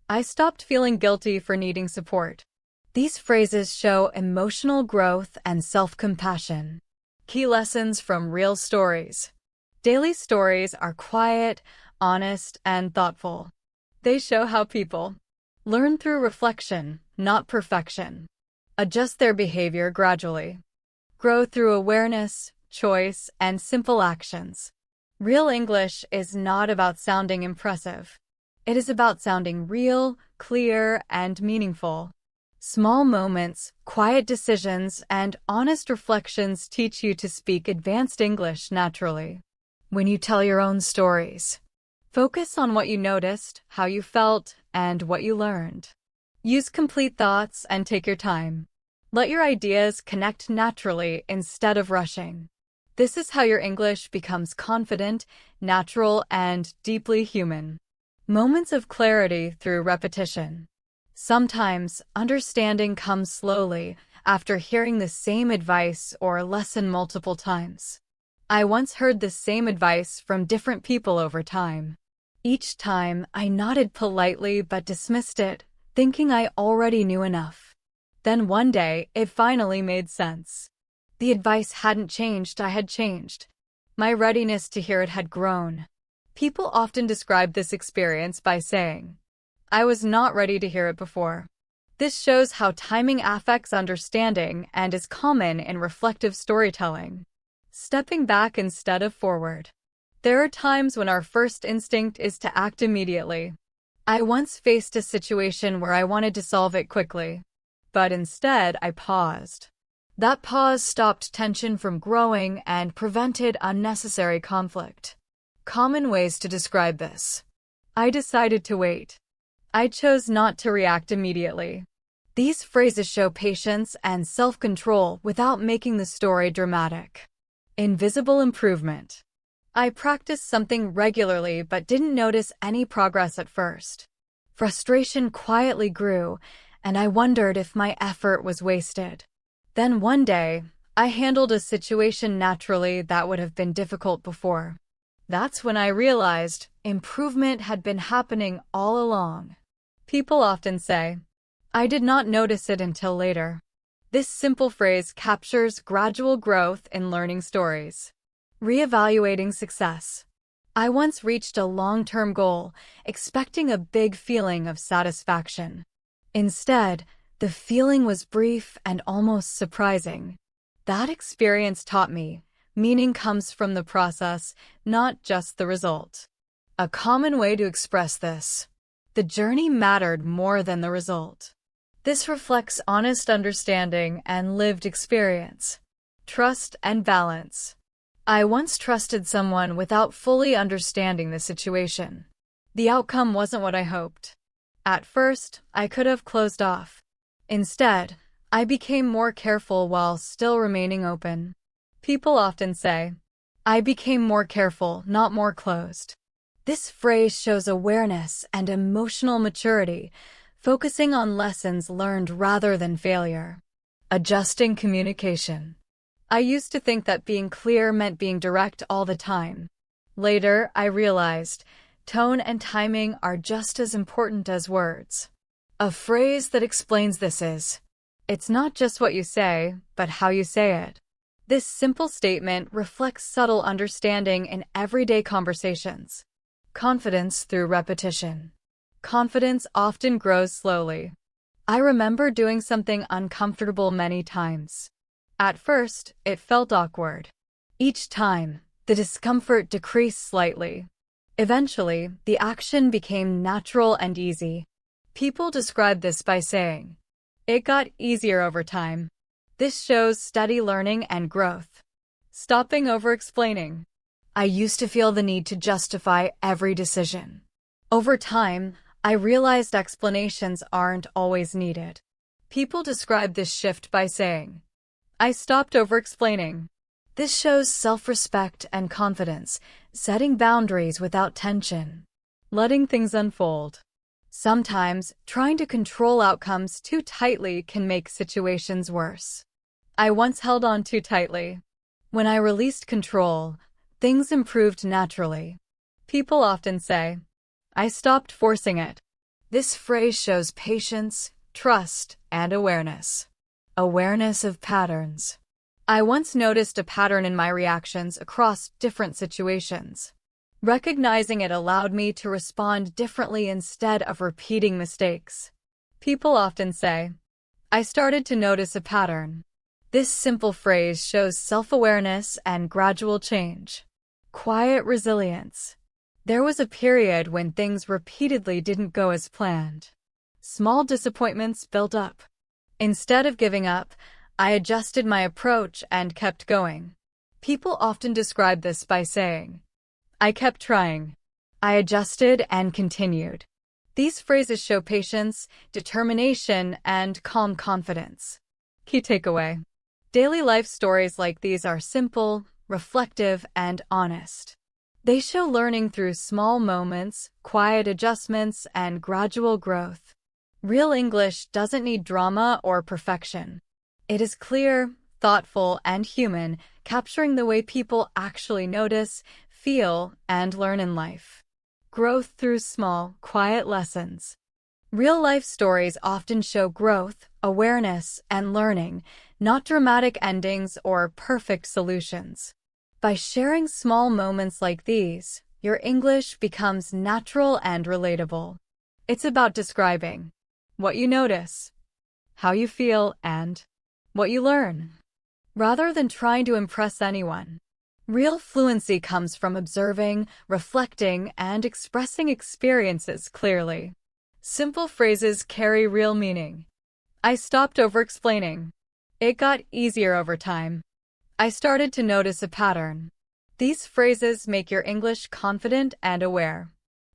I stopped feeling guilty for needing support. These phrases show emotional growth and self-compassion. Key lessons from real stories. Daily stories are quiet, honest, and thoughtful. They show how people learn through reflection, not perfection. Adjust their behavior gradually. Grow through awareness, choice, and simple actions. Real English is not about sounding impressive. It is about sounding real, clear, and meaningful. Small moments, quiet decisions, and honest reflections teach you to speak advanced English naturally. When you tell your own stories, focus on what you noticed, how you felt, and what you learned. Use complete thoughts and take your time. Let your ideas connect naturally instead of rushing. This is how your English becomes confident, natural, and deeply human. Moments of clarity through repetition. Sometimes, understanding comes slowly after hearing the same advice or lesson multiple times. I once heard the same advice from different people over time. Each time, I nodded politely but dismissed it, thinking I already knew enough. Then one day, it finally made sense. The advice hadn't changed, I had changed. My readiness to hear it had grown. People often describe this experience by saying, I was not ready to hear it before. This shows how timing affects understanding and is common in reflective storytelling. Stepping back instead of forward. There are times when our first instinct is to act immediately. I once faced a situation where I wanted to solve it quickly, but instead I paused. That pause stopped tension from growing and prevented unnecessary conflict. Common ways to describe this. I decided to wait. I chose not to react immediately. These phrases show patience and self-control without making the story dramatic. Invisible improvement. I practiced something regularly but didn't notice any progress at first. Frustration quietly grew, and I wondered if my effort was wasted. Then one day, I handled a situation naturally that would have been difficult before. That's when I realized improvement had been happening all along. People often say, I did not notice it until later. This simple phrase captures gradual growth in learning stories. Reevaluating success. I once reached a long-term goal, expecting a big feeling of satisfaction. Instead, the feeling was brief and almost surprising. That experience taught me, meaning comes from the process, not just the result. A common way to express this. The journey mattered more than the result. This reflects honest understanding and lived experience. Trust and balance. I once trusted someone without fully understanding the situation. The outcome wasn't what I hoped. At first, I could have closed off. Instead, I became more careful while still remaining open. People often say, I became more careful, not more closed. This phrase shows awareness and emotional maturity, focusing on lessons learned rather than failure. Adjusting communication. I used to think that being clear meant being direct all the time. Later, I realized tone and timing are just as important as words. A phrase that explains this is, it's not just what you say, but how you say it. This simple statement reflects subtle understanding in everyday conversations. Confidence through repetition. Confidence often grows slowly. I remember doing something uncomfortable many times. At first, it felt awkward. Each time, the discomfort decreased slightly. Eventually, the action became natural and easy. People describe this by saying, it got easier over time. This shows steady learning and growth. Stopping over-explaining. I used to feel the need to justify every decision. Over time, I realized explanations aren't always needed. People describe this shift by saying, I stopped over-explaining. This shows self-respect and confidence, setting boundaries without tension, letting things unfold. Sometimes, trying to control outcomes too tightly can make situations worse. I once held on too tightly. When I released control, things improved naturally. People often say, I stopped forcing it. This phrase shows patience, trust, and awareness. Awareness of patterns. I once noticed a pattern in my reactions across different situations. Recognizing it allowed me to respond differently instead of repeating mistakes. People often say, I started to notice a pattern. This simple phrase shows self-awareness and gradual change. Quiet resilience. There was a period when things repeatedly didn't go as planned. Small disappointments built up. Instead of giving up, I adjusted my approach and kept going. People often describe this by saying, I kept trying. I adjusted and continued. These phrases show patience, determination, and calm confidence. Key takeaway. Daily life stories like these are simple, reflective, and honest. They show learning through small moments, quiet adjustments, and gradual growth. Real English doesn't need drama or perfection. It is clear, thoughtful, and human, capturing the way people actually notice, feel, and learn in life. Growth through small, quiet lessons. Real-life stories often show growth, awareness, and learning, not dramatic endings or perfect solutions. By sharing small moments like these, your English becomes natural and relatable. It's about describing what you notice, how you feel, and what you learn, rather than trying to impress anyone. Real fluency comes from observing, reflecting, and expressing experiences clearly. Simple phrases carry real meaning. I stopped over-explaining. It got easier over time. I started to notice a pattern. These phrases make your English confident and aware.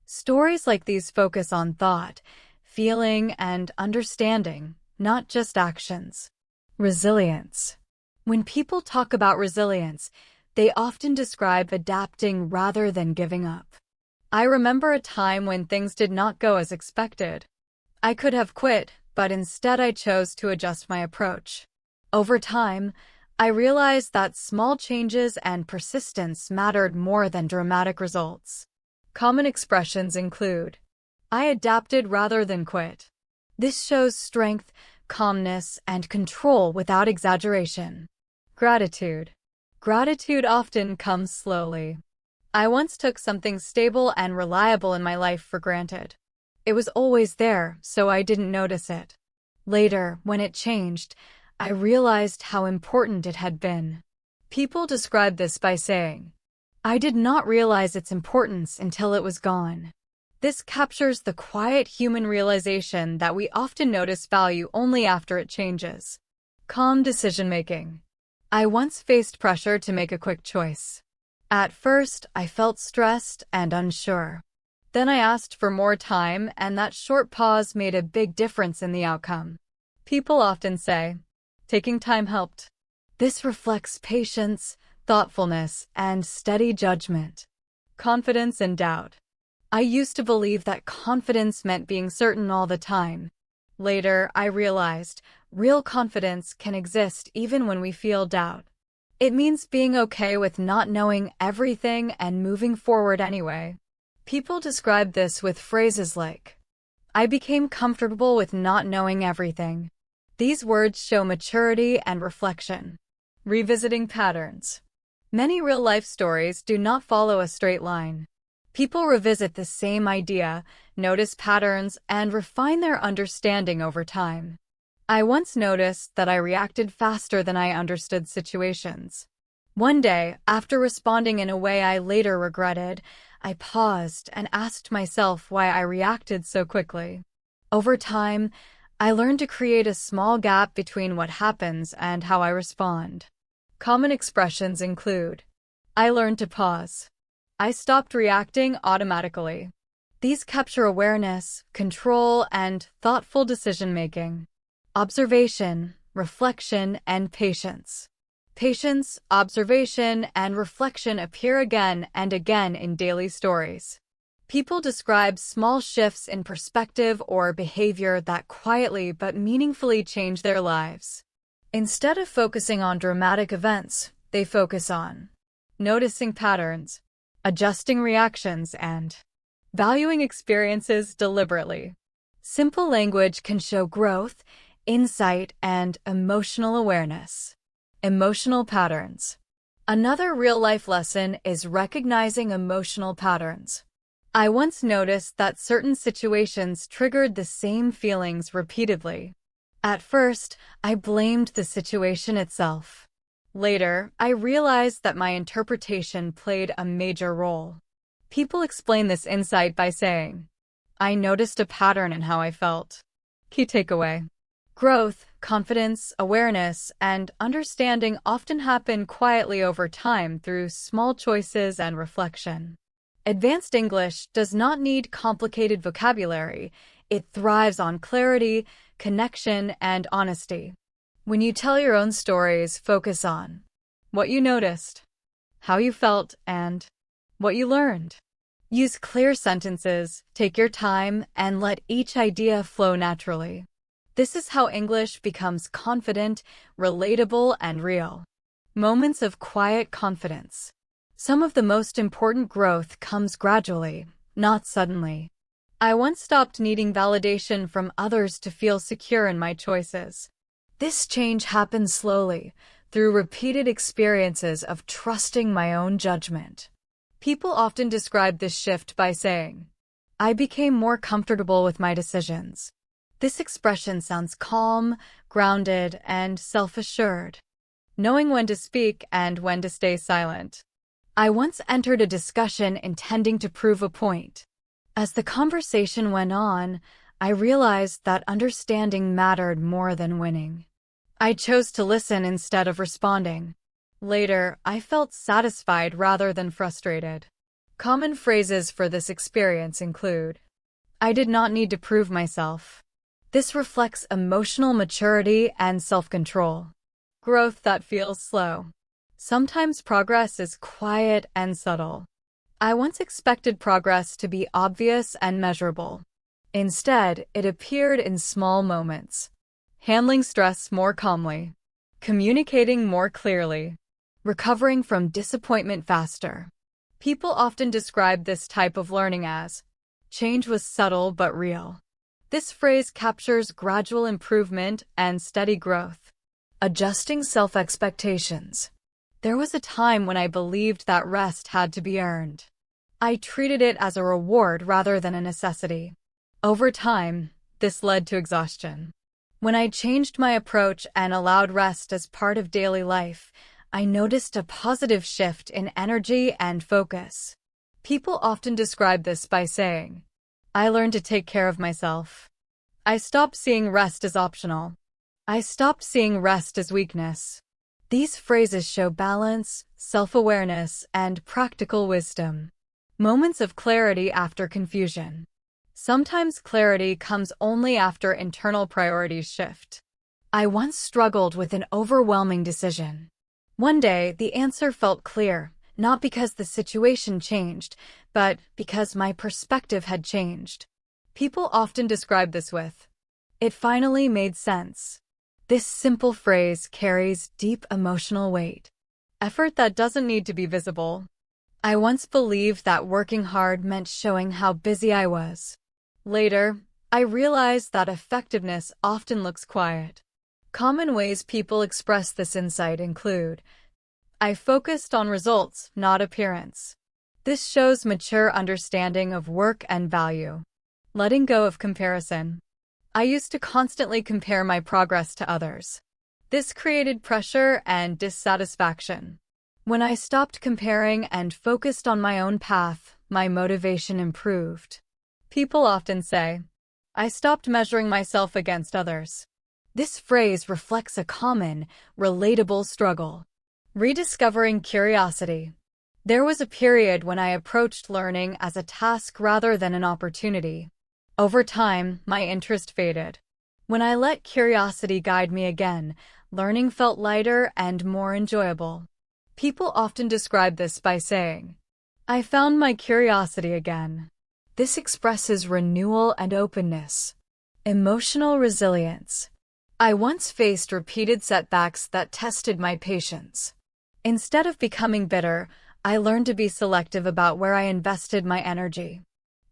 Stories like these focus on thought, feeling, and understanding, not just actions. Resilience. When people talk about resilience, they often describe adapting rather than giving up. I remember a time when things did not go as expected. I could have quit, but instead I chose to adjust my approach. Over time, I realized that small changes and persistence mattered more than dramatic results. Common expressions include, I adapted rather than quit. This shows strength, calmness, and control without exaggeration. Gratitude. Gratitude often comes slowly. I once took something stable and reliable in my life for granted. It was always there, so I didn't notice it. Later, when it changed, I realized how important it had been. People describe this by saying, I did not realize its importance until it was gone. This captures the quiet human realization that we often notice value only after it changes. Calm decision-making. I once faced pressure to make a quick choice. At first, I felt stressed and unsure. Then I asked for more time, and that short pause made a big difference in the outcome. People often say, taking time helped. This reflects patience, thoughtfulness, and steady judgment. Confidence and doubt. I used to believe that confidence meant being certain all the time. Later, I realized real confidence can exist even when we feel doubt. It means being okay with not knowing everything and moving forward anyway. People describe this with phrases like, I became comfortable with not knowing everything. These words show maturity and reflection. Revisiting patterns. Many real-life stories do not follow a straight line. People revisit the same idea, notice patterns, and refine their understanding over time. I once noticed that I reacted faster than I understood situations. One day, after responding in a way I later regretted, I paused and asked myself why I reacted so quickly. Over time, I learned to create a small gap between what happens and how I respond. Common expressions include, I learned to pause. I stopped reacting automatically. These capture awareness, control, and thoughtful decision-making. Observation, reflection, and patience. Patience, observation, and reflection appear again and again in daily stories. People describe small shifts in perspective or behavior that quietly but meaningfully change their lives. Instead of focusing on dramatic events, they focus on noticing patterns, adjusting reactions, and valuing experiences deliberately. Simple language can show growth, insight, and emotional awareness. Emotional patterns. Another real-life lesson is recognizing emotional patterns. I once noticed that certain situations triggered the same feelings repeatedly. At first, I blamed the situation itself. Later, I realized that my interpretation played a major role. People explain this insight by saying, "I noticed a pattern in how I felt." Key takeaway. Growth, confidence, awareness, and understanding often happen quietly over time through small choices and reflection. Advanced English does not need complicated vocabulary. It thrives on clarity, connection, and honesty. When you tell your own stories, focus on what you noticed, how you felt, and what you learned. Use clear sentences, take your time, and let each idea flow naturally. This is how English becomes confident, relatable, and real. Moments of quiet confidence. Some of the most important growth comes gradually, not suddenly. I once stopped needing validation from others to feel secure in my choices. This change happened slowly, through repeated experiences of trusting my own judgment. People often describe this shift by saying, "I became more comfortable with my decisions." This expression sounds calm, grounded, and self-assured, knowing when to speak and when to stay silent. I once entered a discussion intending to prove a point. As the conversation went on, I realized that understanding mattered more than winning. I chose to listen instead of responding. Later, I felt satisfied rather than frustrated. Common phrases for this experience include, "I did not need to prove myself." This reflects emotional maturity and self-control. Growth that feels slow. Sometimes progress is quiet and subtle. I once expected progress to be obvious and measurable. Instead, it appeared in small moments. Handling stress more calmly. Communicating more clearly. Recovering from disappointment faster. People often describe this type of learning as, "Change was subtle but real." This phrase captures gradual improvement and steady growth. Adjusting self-expectations. There was a time when I believed that rest had to be earned. I treated it as a reward rather than a necessity. Over time, this led to exhaustion. When I changed my approach and allowed rest as part of daily life, I noticed a positive shift in energy and focus. People often describe this by saying, "I learned to take care of myself." I stopped seeing rest as optional. I stopped seeing rest as weakness. These phrases show balance, self-awareness, and practical wisdom. Moments of clarity after confusion. Sometimes clarity comes only after internal priorities shift. I once struggled with an overwhelming decision. One day, the answer felt clear, not because the situation changed, but because my perspective had changed. People often describe this with, "It finally made sense." This simple phrase carries deep emotional weight. Effort that doesn't need to be visible. I once believed that working hard meant showing how busy I was. Later, I realized that effectiveness often looks quiet. Common ways people express this insight include, "I focused on results, not appearance." This shows mature understanding of work and value. Letting go of comparison. I used to constantly compare my progress to others. This created pressure and dissatisfaction. When I stopped comparing and focused on my own path, my motivation improved. People often say, "I stopped measuring myself against others." This phrase reflects a common, relatable struggle. Rediscovering curiosity. There was a period when I approached learning as a task rather than an opportunity. Over time, my interest faded. When I let curiosity guide me again, learning felt lighter and more enjoyable. People often describe this by saying, "I found my curiosity again." This expresses renewal and openness. Emotional resilience. I once faced repeated setbacks that tested my patience. Instead of becoming bitter, I learned to be selective about where I invested my energy.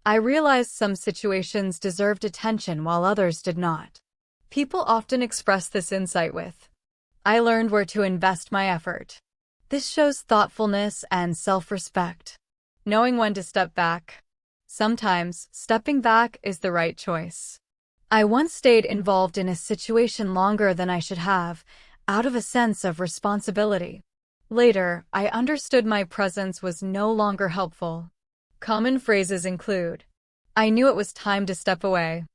I realized some situations deserved attention while others did not. People often express this insight with, "I learned where to invest my effort." This shows thoughtfulness and self-respect. Knowing when to step back. Sometimes, stepping back is the right choice. I once stayed involved in a situation longer than I should have, out of a sense of responsibility. Later, I understood my presence was no longer helpful. Common phrases include, "I knew it was time to step away."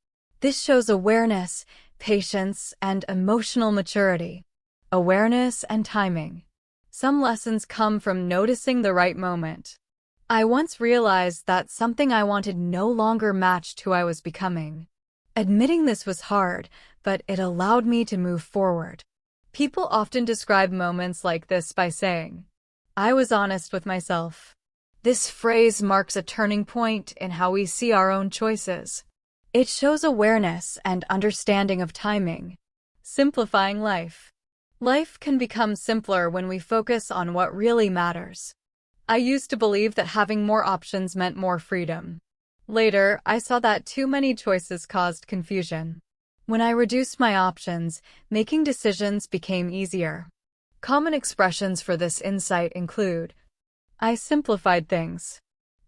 This shows awareness, patience, and emotional maturity. Awareness and timing. Some lessons come from noticing the right moment. I once realized that something I wanted no longer matched who I was becoming. Admitting this was hard, but it allowed me to move forward. People often describe moments like this by saying, "I was honest with myself." This phrase marks a turning point in how we see our own choices. It shows awareness and understanding of timing. Simplifying life. Life can become simpler when we focus on what really matters. I used to believe that having more options meant more freedom. Later, I saw that too many choices caused confusion. When I reduced my options, making decisions became easier. Common expressions for this insight include, "I simplified things."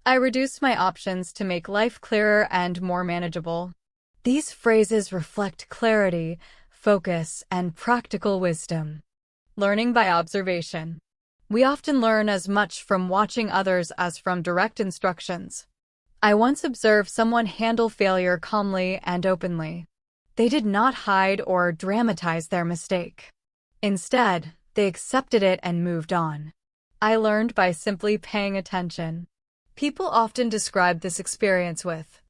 "I reduced my options to make life clearer and more manageable." These phrases reflect clarity, focus, and practical wisdom. Learning by observation. We often learn as much from watching others as from direct instructions. I once observed someone handle failure calmly and openly. They did not hide or dramatize their mistake. Instead, they accepted it and moved on. I learned by simply paying attention. People often describe this experience with,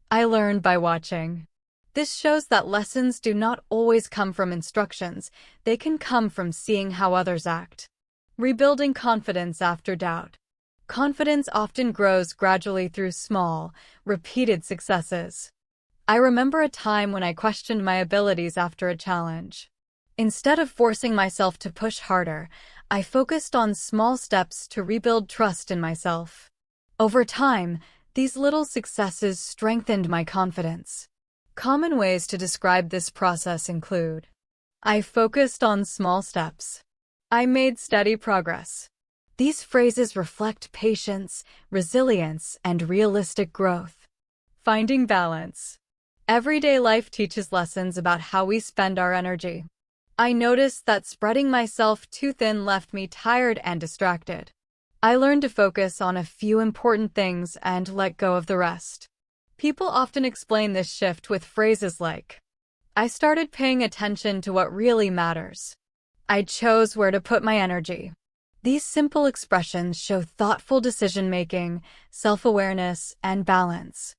"I learned by watching." This shows that lessons do not always come from instructions, they can come from seeing how others act. Rebuilding confidence after doubt. Confidence often grows gradually through small, repeated successes. I remember a time when I questioned my abilities after a challenge. Instead of forcing myself to push harder, I focused on small steps to rebuild trust in myself. Over time, these little successes strengthened my confidence. Common ways to describe this process include, "I focused on small steps." "I made steady progress." These phrases reflect patience, resilience, and realistic growth. Finding balance. Everyday life teaches lessons about how we spend our energy. I noticed that spreading myself too thin left me tired and distracted. I learned to focus on a few important things and let go of the rest. People often explain this shift with phrases like, "I started paying attention to what really matters." "I chose where to put my energy." These simple expressions show thoughtful decision-making, self-awareness, and balance.